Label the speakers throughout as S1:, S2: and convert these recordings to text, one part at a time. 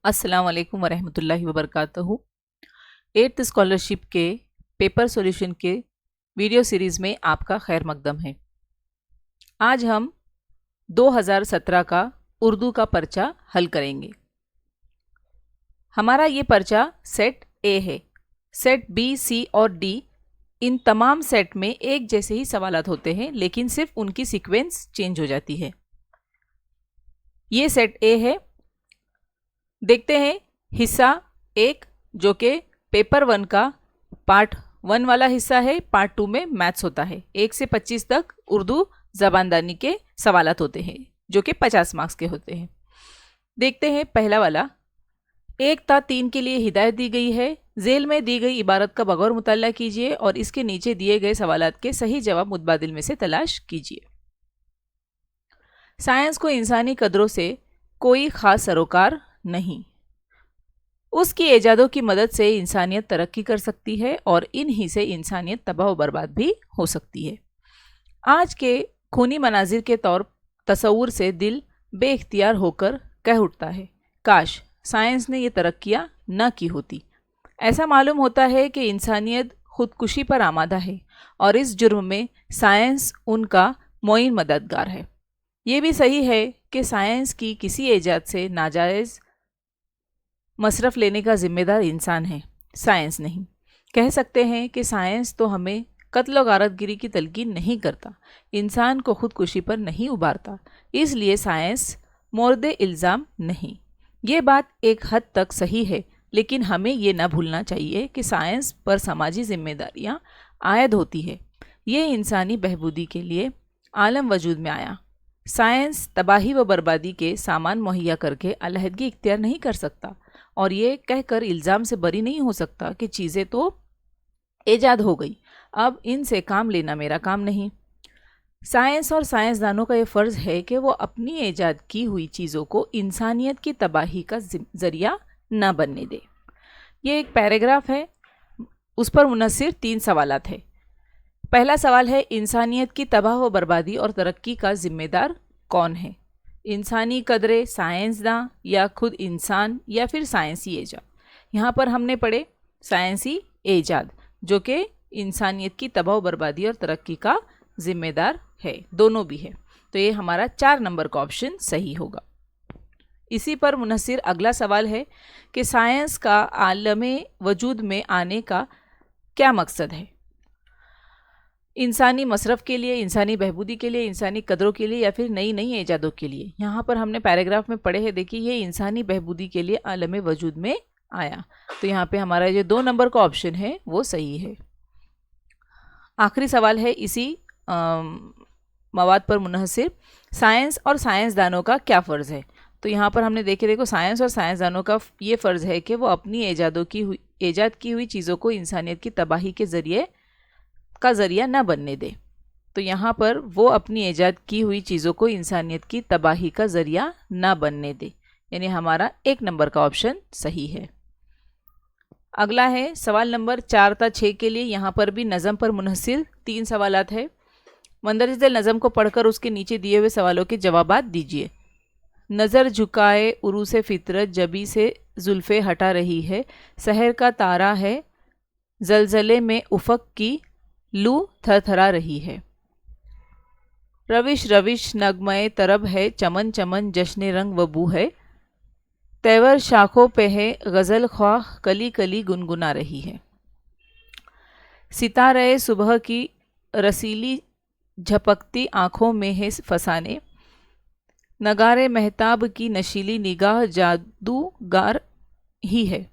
S1: अस्सलाम वालेकुम वरहमतुल्लाहि वबरकातुहू। 8th स्कॉलरशिप के पेपर सॉल्यूशन के वीडियो सीरीज़ में आपका खैर मकदम है। आज हम 2017 का उर्दू का पर्चा हल करेंगे। हमारा ये पर्चा सेट ए है। सेट बी, सी और डी, इन तमाम सेट में एक जैसे ही सवालात होते हैं, लेकिन सिर्फ उनकी सीक्वेंस चेंज हो जाती है। ये सेट ए है। देखते हैं हिस्सा एक, जो कि पेपर 1 का पार्ट 1 वाला हिस्सा है। पार्ट 2 में मैथ्स होता है। 1 से 25 तक उर्दू ज़बानदानी के सवालात होते हैं, जो कि 50 मार्क्स के होते हैं। देखते हैं पहला वाला। 1 ता 3 के लिए हिदायत दी गई है। जेल में दी गई इबारत का बगौर मुताला कीजिए और इसके नीचे दिए गए सवालात के सही जवाब मुतबादिल में से तलाश कीजिए। साइंस को इंसानी कदरों से कोई ख़ास सरोकार नहीं। उसकी ईजादों की मदद से इंसानियत तरक्की कर सकती है और इन्हीं से इंसानियत तबाह बर्बाद भी हो सकती है। आज के खूनी मनाजिर के तौर तसव्वुर से दिल बेइख्तियार होकर कह उठता है, काश साइंस ने ये तरक्कियां न की होती। ऐसा मालूम होता है कि इंसानियत खुदकुशी पर आमादा है और इस जुर्म में साइंस उनका मोइन मददगार है। ये भी सही है कि साइंस की किसी ईजाद से नाजायज़ मसरफ लेने का जिम्मेदार इंसान है, साइंस नहीं। कह सकते हैं कि साइंस तो हमें कत्ल गारतगिरी की तलकीन नहीं करता, इंसान को खुदकुशी पर नहीं उबारता, इसलिए साइंस मोर्द इल्ज़ाम नहीं। ये बात एक हद तक सही है, लेकिन हमें ये ना भूलना चाहिए कि साइंस पर समाजी जिम्मेदारियाँ आयद होती है। ये इंसानी बहबूदी के लिए आलम वजूद में आया। साइंस तबाही व बर्बादी के सामान मुहैया करके अलहदगी इख्तियार नहीं कर सकता और ये कहकर इल्ज़ाम से बरी नहीं हो सकता कि चीज़ें तो ईजाद हो गई, अब इनसे काम लेना मेरा काम नहीं। साइंस और साइंसदानों का ये फ़र्ज़ है कि वो अपनी ईजाद की हुई चीज़ों को इंसानियत की तबाही का ज़रिया न बनने दे। ये एक पैराग्राफ है, उस पर मुनस्सिर 3 सवालात है। पहला सवाल है, इंसानियत की तबाह व बर्बादी और तरक्की का ज़िम्मेदार कौन है? इंसानी कदरे, साइंसदां या खुद इंसान या फिर साइंसी ईजाद? यहाँ पर हमने पढ़े साइंसी ईजाद, जो कि इंसानियत की तबाह बर्बादी और तरक्की का जिम्मेदार है, दोनों भी है। तो ये हमारा 4 नंबर का ऑप्शन सही होगा। इसी पर मुनस्सिर अगला सवाल है कि साइंस का आलमे वजूद में आने का क्या मकसद है? इंसानी मसरफ़ के लिए, इंसानी बहबूदी के लिए, इंसानी कदरों के लिए या फिर नई नई ईजादों के लिए? यहाँ पर हमने पैराग्राफ में पढ़े हैं, देखिए ये इंसानी बहबूदी के लिए आलम वजूद में आया। तो यहाँ पे हमारा जो 2 नंबर का ऑप्शन है वो सही है। आखिरी सवाल है इसी मवाद पर मुनहसिर, साइंस और साइंसदानों का क्या फ़र्ज़ है? तो यहाँ पर हमने देखो साइंस और साइंसदानों का ये फ़र्ज़ है कि वो अपनी ईजाद की हुई चीज़ों को इंसानियत की तबाही के ज़रिया न बनने दे। तो यहाँ पर वो अपनी ईजाद की हुई चीज़ों को इंसानियत की तबाही का ज़रिया न बनने दे, यानी हमारा 1 नंबर का ऑप्शन सही है। अगला है सवाल नंबर 4 ता 6 के लिए। यहाँ पर भी नज़म पर मुनहसिर 3 सवालात है। मंदरज़ नज़म को पढ़कर उसके नीचे दिए हुए सवालों के जवाबात दीजिए। नज़र झुकाए उरूस फितरत, जबी से जुल्फ़े हटा रही है, सहर का तारा है, जलजले में उफ़क़ की लू थरथरा रही है। रविश रविश नगमय तरब है, चमन चमन जश्न रंग व बू है, तेवर शाखों पे है, गज़ल ख्वाह कली कली गुनगुना रही है। सितारे सुबह की रसीली झपकती आँखों में है फसाने, नगारे महताब की नशीली निगाह जादूगार ही है।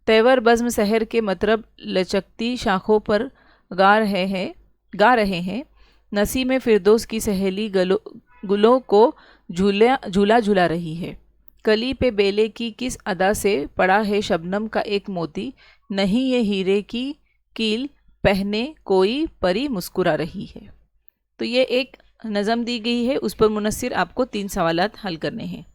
S1: तेवर बज़्म सहर के मतलब लचकती शाखों पर गा रहे हैं, नसीम फिरदौस की सहेली गुलों को झूला झूला रही है। कली पे बेले की किस अदा से पड़ा है शबनम का एक मोती, नहीं ये हीरे की कील पहने कोई परी मुस्कुरा रही है। तो ये एक नज़म दी गई है, उस पर मुनस्सिर आपको 3 सवालात हल करने हैं।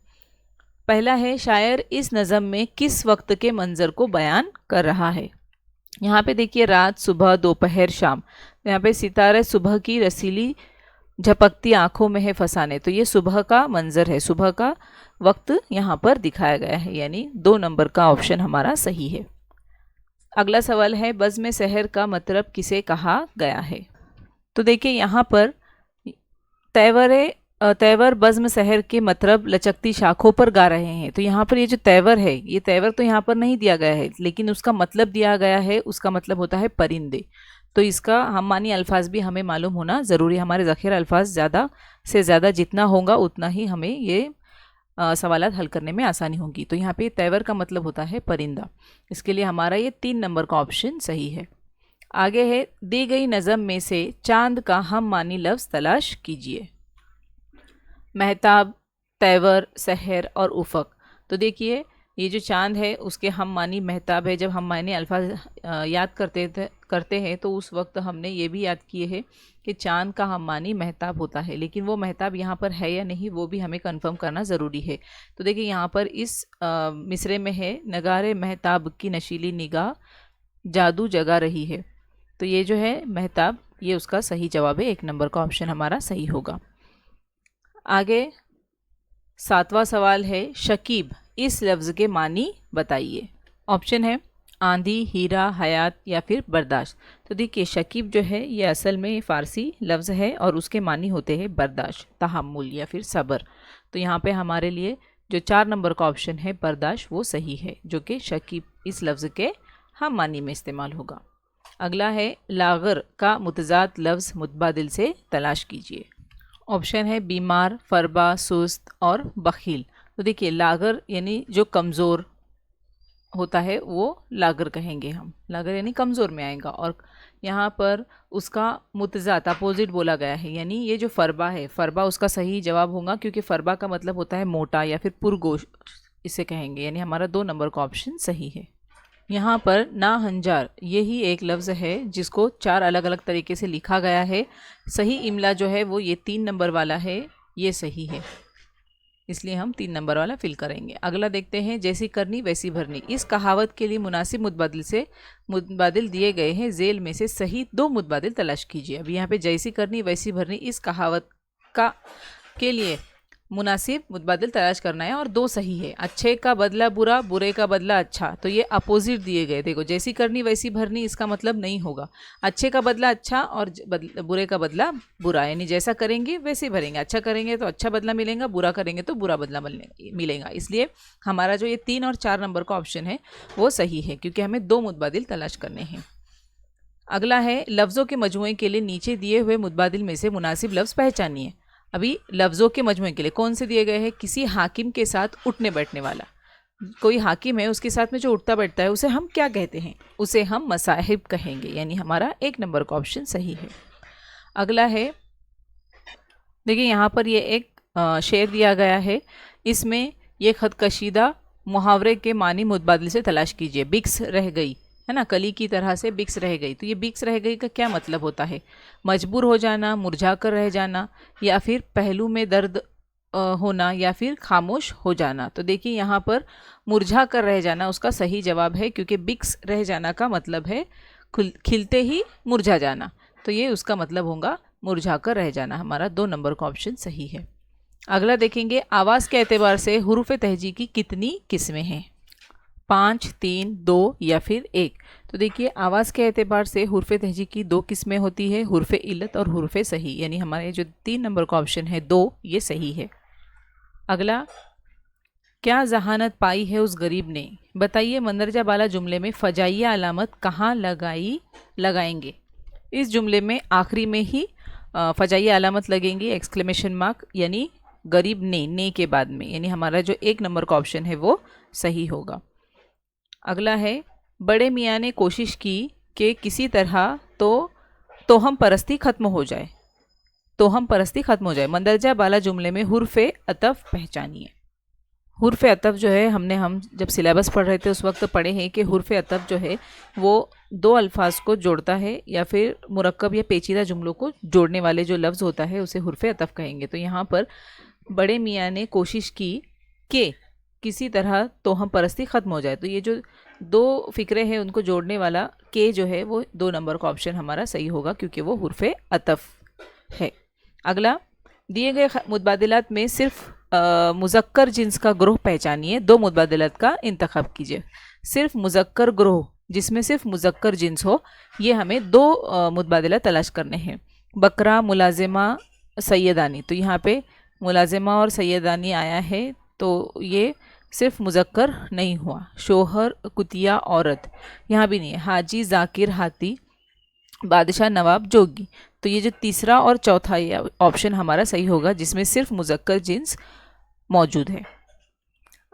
S1: पहला है, शायर इस नज़म में किस वक्त के मंज़र को बयान कर रहा है? यहाँ पे देखिए रात, सुबह, दोपहर, शाम। यहाँ पे सितारे सुबह की रसीली झपकती आंखों में है फसाने, तो ये सुबह का मंजर है, सुबह का वक्त यहाँ पर दिखाया गया है, यानी 2 नंबर का ऑप्शन हमारा सही है। अगला सवाल है बज़्म सहर का मतलब किसे कहा गया है। तो देखिए यहाँ पर तैवर बज़्म सहर के मतलब लचकती शाखों पर गा रहे हैं। तो यहाँ पर ये जो तैवर है, ये तैवर तो यहाँ पर नहीं दिया गया है, लेकिन उसका मतलब दिया गया है, उसका मतलब होता है परिंदे। तो इसका हम मानी अल्फाज भी हमें मालूम होना ज़रूरी। हमारे ज़ख़ीरा अल्फाज ज़्यादा से ज़्यादा जितना होगा उतना ही हमें ये सवालात हल करने में आसानी होगी। तो यहाँ पे तैवर का मतलब होता है परिंदा, इसके लिए हमारा ये 3 नंबर का ऑप्शन सही है। आगे है दी गई नज़म में से चांद का हम मानी लफ्ज़ तलाश कीजिए। महताब, तैवर, सहर और उफ़क़। तो देखिए ये जो चांद है उसके हम मानी महताब है। जब हम मानी अल्फाज याद करते हैं तो उस वक्त हमने ये भी याद किए हैं कि चांद का हम मानी महताब होता है, लेकिन वो महताब यहाँ पर है या नहीं वो भी हमें कंफर्म करना ज़रूरी है। तो देखिए यहाँ पर इस मिसरे में है नगारे महताब की नशीली निगाह जादू जगा रही है। तो ये जो है महताब, ये उसका सही जवाब है, 1 नंबर का ऑप्शन हमारा सही होगा। आगे 7वां सवाल है शकीब इस लफ्ज़ के मानी बताइए। ऑप्शन है आंधी, हीरा, हयात या फिर बर्दाश्त। तो देखिए शकीब जो है ये असल में फ़ारसी लफ्ज़ है और उसके मानी होते हैं बर्दाश्त, तहम्मुल या फिर सब्र। तो यहाँ पे हमारे लिए जो 4 नंबर का ऑप्शन है बर्दाश्त वो सही है, जो कि शकीब इस लफ्ज़ के हम मानी में इस्तेमाल होगा। अगला है लागर का मुतज़ाद लफ्ज़ मुतबादिल से तलाश कीजिए। ऑप्शन है बीमार, फरबा, सुस्त और बखील। तो देखिए लागर यानी जो कमज़ोर होता है वो लागर कहेंगे हम, लागर यानी कमज़ोर में आएगा। और यहाँ पर उसका मुतज़ाद अपोजिट बोला गया है, यानी ये जो फरबा है, फरबा उसका सही जवाब होगा, क्योंकि फरबा का मतलब होता है मोटा या फिर पुरगोश इसे कहेंगे, यानी हमारा 2 नंबर का ऑप्शन सही है। यहाँ पर नाहंजार यही एक लफ्ज़ है जिसको 4 अलग अलग तरीके से लिखा गया है। सही इमला जो है वो ये 3 नंबर वाला है, ये सही है, इसलिए हम 3 नंबर वाला फिल करेंगे। अगला देखते हैं जैसी करनी वैसी भरनी। इस कहावत के लिए मुनासिब मुतबादिल दिए गए हैं, जेल में से सही 2 मुतबादिल तलाश कीजिए। अब यहाँ पे जैसी करनी वैसी भरनी इस कहावत के लिए मुनासिब मुतबादिल तलाश करना है और 2 सही है। अच्छे का बदला बुरा, बुरे का बदला अच्छा, तो ये अपोजिट दिए गए। देखो जैसी करनी वैसी भरनी इसका मतलब नहीं होगा अच्छे का बदला अच्छा और बुरे का बदला बुरा, यानी जैसा करेंगे वैसे भरेंगे। अच्छा करेंगे तो अच्छा बदला मिलेगा, बुरा करेंगे तो बुरा बदला मिलेगा। इसलिए हमारा जो ये 3 और 4 नंबर का ऑप्शन है वो सही है, क्योंकि हमें 2 मुतबादिल तलाश करने हैं। अगला है लफ्ज़ों के मजमूए के लिए नीचे दिए हुए मुतबादिल में से मुनासिब लफ्ज़ पहचानिए। अभी लफ्ज़ों के मजमूए के लिए कौन से दिए गए हैं? किसी हाकिम के साथ उठने बैठने वाला, कोई हाकिम है उसके साथ में जो उठता बैठता है उसे हम क्या कहते हैं? उसे हम मसाहिब कहेंगे, यानी हमारा 1 नंबर का ऑप्शन सही है। अगला है देखिए यहाँ पर ये एक शेर दिया गया है, इसमें ये ख़त कशीदा मुहावरे के मानी मुतबादिल से तलाश कीजिए। बिक्स रह गई है ना, कली की तरह से बिक्स रह गई। तो ये बिक्स रह गई का क्या मतलब होता है? मजबूर हो जाना, मुरझा कर रह जाना, या फिर पहलू में दर्द होना, या फिर खामोश हो जाना। तो देखिए यहाँ पर मुरझा कर रह जाना उसका सही जवाब है, क्योंकि बिक्स रह जाना का मतलब है खिलते ही मुरझा जाना, तो ये उसका मतलब होगा मुरझा कर रह जाना। हमारा 2 नंबर का ऑप्शन सही है। अगला देखेंगे आवाज़ के एतबार से हुरूफ तहजी की कितनी किस्में हैं? 5, 3, 2 या फिर 1। तो देखिए आवाज़ के एतबार से हुर्फ़े तहजी की 2 किस्में होती है, हुर्फ़े इल्लत और हुर्फ़े सही, यानी हमारे जो 3 नंबर का ऑप्शन है 2, ये सही है। अगला क्या जहानत पाई है उस गरीब ने, बताइए मंदरजा बाला जुमले में फ़जाइया अलामत कहाँ लगाएंगे? इस जुमले में आखिरी में ही फ़जाइया अलामत लगेंगी, एक्सक्लेमेशन मार्क, यानी गरीब ने के बाद में, यानी हमारा जो 1 नंबर का ऑप्शन है वो सही होगा। अगला है बड़े मियाँ ने कोशिश की कि किसी तरह तोहम परस्ती ख़त्म हो जाए, तोहम परस्ती ख़त्म हो जाए। मंदरजा बाला जुमले में हुर्फ़े अतफ़ पहचानिए। हुर्फ़े अतफ़ जो है हम जब सिलेबस पढ़ रहे थे उस वक्त पढ़े हैं कि हुर्फ़े अतफ़ जो है वो 2 अल्फाज को जोड़ता है, या फिर मुरक्कब या पेचीदा जुमलों को जोड़ने वाले जो लफ्ज़ होता है उसे हुर्फ़े अतफ़ कहेंगे। तो यहाँ पर बड़े मियाँ ने कोशिश की कि किसी तरह तोहम परस्ती ख़त्म हो जाए, तो ये जो 2 फ़िक्रे हैं उनको जोड़ने वाला के जो है वो 2 नंबर का ऑप्शन हमारा सही होगा, क्योंकि वो हुर्फ़े अतफ़ है। अगला, दिए गए मुतबादिलात में सिर्फ मुज़क्कर जिन्स का ग्रोह पहचानिए, 2 मुतबादिलात का इंतखाब कीजिए। सिर्फ मुज़क्कर ग्रोह जिसमें सिर्फ मुज़क्कर जिन्स हो, ये हमें 2 मुतबादिलात तलाश करने हैं। बकरा, मुलाजिमा, सैयदानी। तो यहाँ पे मुलाजिमा और सैयदानी आया है, तो ये सिर्फ मुज़क्कर नहीं हुआ। शोहर, कुतिया, औरत, यहाँ भी नहीं है। हाजी, जाकिर, हाथी, बादशाह, नवाब, जोगी। तो ये जो तीसरा और चौथा ये ऑप्शन हमारा सही होगा, जिसमें सिर्फ मुज़क्कर जिन्स मौजूद है।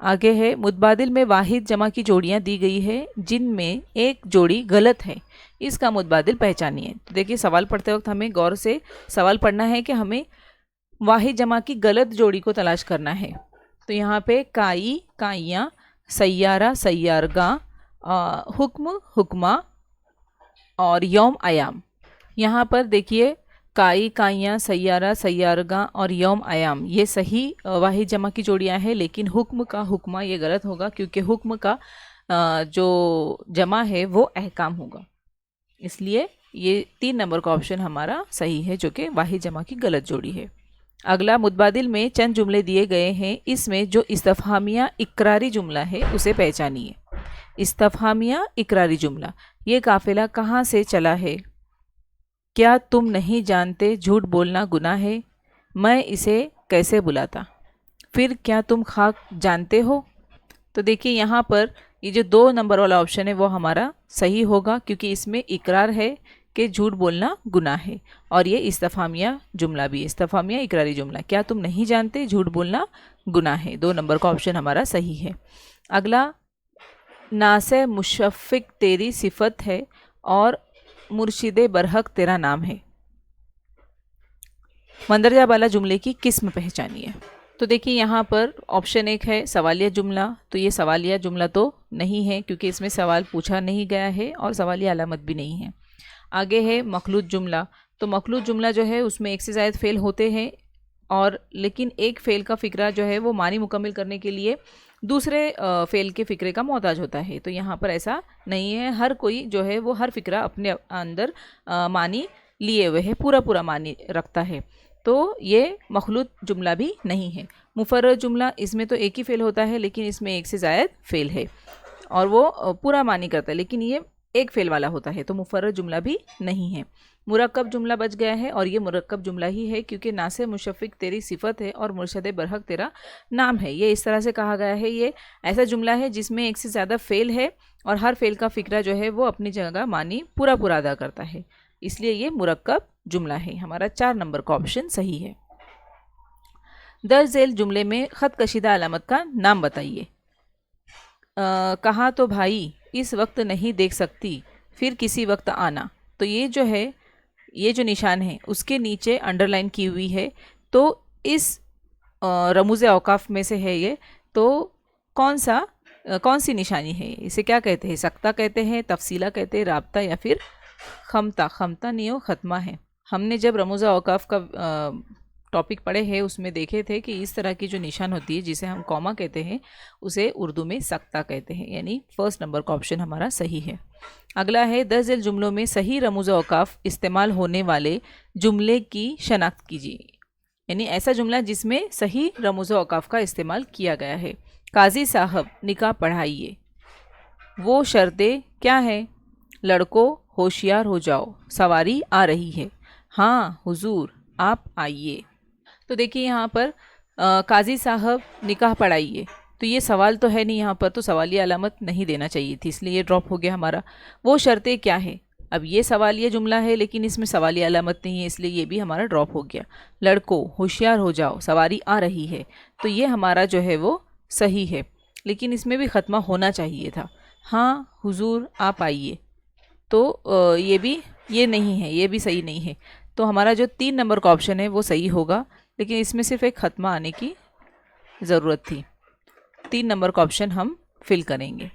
S1: आगे है, मुतबादिल में वाहिद जमा की जोड़ियां दी गई है जिनमें एक जोड़ी गलत है, इसका मुतबादिल पहचानिए। तो देखिए, सवाल पढ़ते वक्त हमें गौर से सवाल पढ़ना है कि हमें वाहिद जमा की गलत जोड़ी को तलाश करना है। तो यहाँ पे काई, काइयाँ, सैयारा, सैयारगा, हुक्म, हुक्मा और यौम, अयाम। यहाँ पर देखिए, काई, काइयाँ, सैयारा, सैयारगा और यौम, अयाम, ये सही वाहिद जमा की जोड़ियाँ हैं, लेकिन हुक्म का हुक्मा ये गलत होगा, क्योंकि हुक्म का जो जमा है वो अहकाम होगा। इसलिए ये 3 नंबर का ऑप्शन हमारा सही है, जो कि वाहिद जमा की गलत जोड़ी है। अगला, मुतबादिल में चंद जुमले दिए गए हैं, इसमें जो इस्तफहामिया इकरारी जुमला है उसे पहचानिए। इस्तफहामिया इकरारी जुमला, ये काफिला कहाँ से चला है? क्या तुम नहीं जानते झूठ बोलना गुनाह है? मैं इसे कैसे बुलाता? फिर क्या तुम खाक जानते हो? तो देखिए, यहाँ पर ये जो 2 नंबर वाला ऑप्शन है वो हमारा सही होगा, क्योंकि इसमें इकरार है कि झूठ बोलना गुनाह है, और ये इस्तफहामिया जुमला भी है, इस्तफहामिया इकरारी जुमला। क्या तुम नहीं जानते झूठ बोलना गुनाह है, 2 नंबर का ऑप्शन हमारा सही है। अगला, नासे मुशफ़िक तेरी सिफत है और मुर्शिदे बरहक तेरा नाम है। मंदरजा वाला जुमले की किस्म पहचानिए। तो देखिए, यहाँ पर ऑप्शन 1 है सवालिया जुमला। तो ये सवालिया जुमला तो नहीं है, क्योंकि इसमें सवाल पूछा नहीं गया है और सवालिया अलामत भी नहीं है। आगे है मखलूत जुमला। तो मखलूत जुमला जो है उसमें एक से ज़ायद फ़ेल होते हैं, और लेकिन एक फ़ेल का फ़िक्रा जो है वो मानी मुकम्मिल करने के लिए दूसरे फ़ेल के फ़िक्रे का मोहताज होता है। तो यहाँ पर ऐसा नहीं है, हर कोई जो है वो हर फ़िक्रा अपने अंदर मानी लिए हुए है, पूरा पूरा मानी रखता है। तो ये मखलूत जुमला भी नहीं है। मुफर्रद जुमला, इसमें तो एक ही फ़ेल होता है, लेकिन इसमें एक से ज़ायद फ़ेल है और वो पूरा मानी करता है, लेकिन ये एक फ़ेल वाला होता है, तो मुफर्रद जुमला भी नहीं है। मुरक्कब जुमला बच गया है, और ये मुरक्कब जुमला ही है, क्योंकि नासे मुशफ़िक तेरी सिफत है और मुर्शद बरहक तेरा नाम है। ये इस तरह से कहा गया है, ये ऐसा जुमला है जिसमें एक से ज़्यादा फ़ेल है और हर फ़ेल का फ़िक्रा जो है वो अपनी जगह मानी पूरा पूरा अदा करता है, इसलिए ये मुरक्कब जुमला है। हमारा 4 नंबर का ऑप्शन सही है। दर्ज झेल जुमले में ख़त कशीदा अलामत का नाम बताइए। कहा तो भाई इस वक्त नहीं देख सकती, फिर किसी वक्त आना। तो ये जो है, ये जो निशान है उसके नीचे अंडरलाइन की हुई है, तो इस रमूज़ औकाफ में से है ये। तो कौन सी निशानी है? इसे क्या कहते हैं? सक्ता कहते हैं, तफसीला कहते हैं, राब्ता, या फिर खमता? खमता नहीं हो, ख़त्मा है। हमने जब रमूज़ औकाफ का टॉपिक पढ़े हैं उसमें देखे थे कि इस तरह की जो निशान होती है जिसे हम कॉमा कहते हैं उसे उर्दू में सक्ता कहते हैं, यानी फर्स्ट नंबर का ऑप्शन हमारा सही है। अगला है, दर्ज झेल जुमलों में सही रमूज़ औकाफ इस्तेमाल होने वाले जुमले की शनाख्त कीजिए, यानी ऐसा जुमला जिसमें सही रमूज़ औकाफ का इस्तेमाल किया गया है। काजी साहब निकाह पढ़ाइए। वो शर्तें क्या हैं? लड़कों होशियार हो जाओ, सवारी आ रही है। हाँ हुजूर आप आइए। तो देखिए, यहाँ पर काजी साहब निकाह पढ़ाइए, तो ये सवाल तो है नहीं, यहाँ पर तो सवालिया अलामत नहीं देना चाहिए थी, इसलिए ये ड्रॉप हो गया हमारा। वो शर्तें क्या है? अब ये सवालिया जुमला है, लेकिन इसमें सवालिया अलामत नहीं है, इसलिए ये भी हमारा ड्रॉप हो गया। लड़कों होशियार हो जाओ, सवारी आ रही है, तो ये हमारा जो है वो सही है, लेकिन इसमें भी ख़त्मा होना चाहिए था। हाँ हुजूर आप आइए, तो ये नहीं है, ये भी सही नहीं है। तो हमारा जो 3 नंबर का ऑप्शन है वो सही होगा, लेकिन इसमें सिर्फ एक ख़त्मा आने की ज़रूरत थी। 3 नंबर का ऑप्शन हम फिल करेंगे।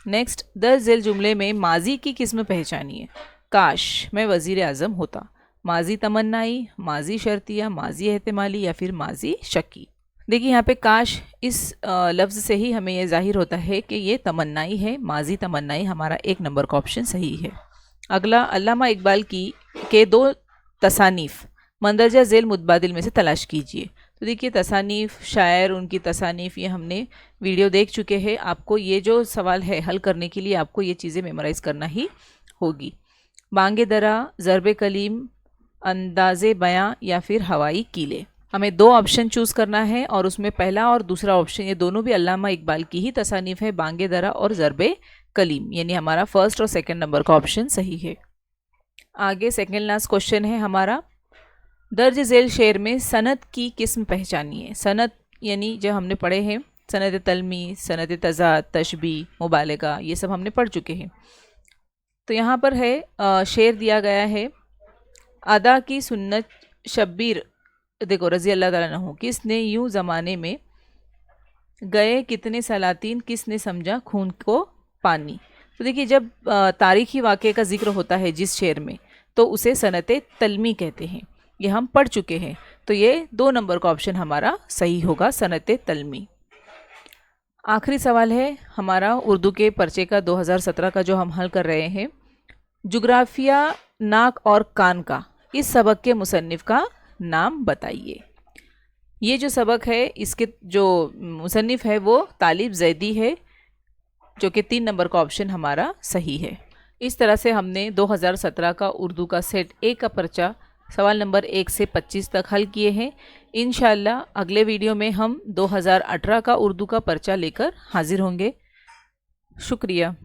S1: नेक्स्ट, दर्ज झेल जुमले में माजी की किस्म पहचानिए। काश मैं वज़ीर आज़म होता। माजी तमन्नाई, माजी शर्तिया, माजी एहतिमाली, या फिर माजी शकी। देखिए, यहाँ पे काश इस लफ्ज़ से ही हमें यह ज़ाहिर होता है कि ये तमन्नाई है, माजी तमन्नाई। हमारा 1 नंबर का ऑप्शन सही है। अगला, अल्लामा इकबाल के 2 तसानीफ़ मंदरजा झेल मुतबादिल में से तलाश कीजिए। तो देखिए तसानीफ़, शायर, उनकी तसानीफ़, ये हमने वीडियो देख चुके हैं। आपको ये जो सवाल है हल करने के लिए आपको ये चीज़ें मेमोराइज़ करना ही होगी। बांगे दरा, ज़रबे कलीम, अंदाज़े बयां या फिर हवाई कीले। हमें 2 ऑप्शन चूज़ करना है और उसमें पहला और दूसरा ऑप्शन ये दोनों भी अल्लामा इकबाल की ही तसानीफ़ है, बांगे दरा और ज़रबे कलीम, यानी हमारा फर्स्ट और सेकंड नंबर का ऑप्शन सही है। आगे सेकंड लास्ट क्वेश्चन है हमारा, दर्ज झेल शेर में सनत की किस्म पहचानिए। सनत यानी जो हमने पढ़े हैं सनत तलमी, सनत तज़ाद, तशबी, मुबालगा, ये सब हमने पढ़ चुके हैं। तो यहाँ पर है शेर दिया गया है, अदा की सुन्नत शब्बीर, देखो रज़ी अल्लाह ताला अन्हु, किसने यूं ज़माने में गए कितने सलातीन, किसने समझा खून को पानी। तो देखिए जब तारीख़ी वाक़े का जिक्र होता है जिस शेर में, तो उसे सनत तलमी कहते हैं, ये हम पढ़ चुके हैं। तो ये 2 नंबर का ऑप्शन हमारा सही होगा, सनत तलमी। आखिरी सवाल है हमारा उर्दू के पर्चे का 2017 का जो हम हल कर रहे हैं, जुग्राफिया नाक और कान का इस सबक के मुसन्निफ़ का नाम बताइए। ये जो सबक है इसके जो मुसन्निफ़ है वो तालिब ज़ैदी है, जो कि 3 नंबर का ऑप्शन हमारा सही है। इस तरह से हमने 2017 का उर्दू का सेट ए का पर्चा सवाल नंबर 1 से 25 तक हल किए हैं। इंशाल्लाह अगले वीडियो में हम 2018 का उर्दू का पर्चा लेकर हाजिर होंगे। शुक्रिया।